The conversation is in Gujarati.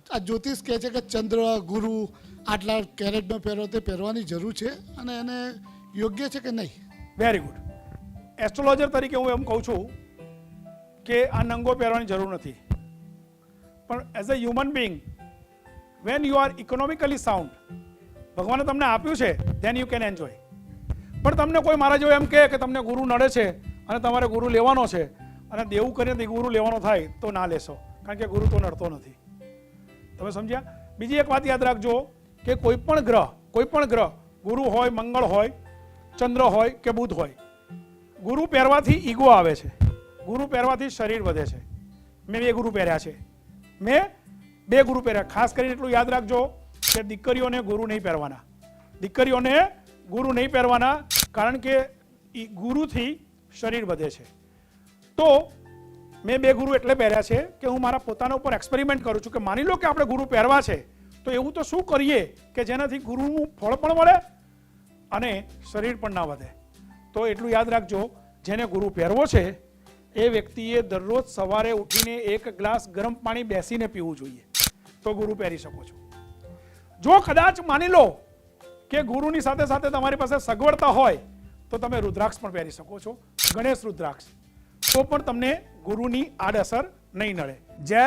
આ જ્યોતિષ કહે છે કે ચંદ્ર ગુરુ આટલા કેરેટનો પહેરો તે પહેરવાની જરૂર છે અને એને યોગ્ય છે કે નહીં? Very good. એસ્ટ્રોલોજર તરીકે હું એમ કહું છું કે આ નંગો પહેરવાની જરૂર નથી, પણ as a human being when you are economically sound, ભગવાને તમને આપ્યું છે ધેન યુ કેન એન્જોય. પણ તમને કોઈ મારા જેવું એમ કહે કે તમને ગુરુ નડે છે અને તમારે ગુરુ લેવાનો છે અને દેવું કરીને ગુરુ લેવાનો થાય તો ના લેશો, કારણ કે ગુરુ તો નડતો નથી. તમે સમજ્યા? બીજી એક વાત યાદ રાખજો કે કોઈ પણ ગ્રહ ગુરુ હોય, મંગળ હોય, ચંદ્ર હોય કે બુધ હોય, ગુરુ પહેરવાથી ઈગો આવે છે, ગુરુ પહેરવાથી શરીર વધે છે. મેં 2 ગુરુ પહેર્યા છે, મેં 2 ગુરુ પહેર્યા. ખાસ કરીને એટલું યાદ રાખજો કે દીકરીઓને ગુરુ નહીં પહેરવાના, દીકરીઓને ગુરુ નહીં પહેરવાના, કારણ કે ગુરુથી શરીર વધે છે. તો મેં 2 ગુરુ એટલે પહેર્યા છે કે હું મારા પોતાના ઉપર એક્સપેરિમેન્ટ કરું છું કે માની લો કે આપણે ગુરુ પહેરવા છે તો એવું તો શું કરીએ કે જેનાથી ગુરુનું ફળ પણ મળે અને શરીર પણ ના વધે. તો એટલું યાદ રાખજો, જેને ગુરુ પહેરવો છે એ વ્યક્તિએ દરરોજ સવારે ઉઠીને 1 ગ્લાસ ગરમ પાણી બેસીને પીવું જોઈએ, તો ગુરુ પહેરી શકો છો. જો કદાચ માની લો કે ગુરુની સાથે સાથે તમારી પાસે સગવડતા હોય તો તમે રુદ્રાક્ષ પણ પહેરી શકો છો, ગણેશ રુદ્રાક્ષ, તો પણ તમને ગુરુની આડઅસર નહીં નડે. જય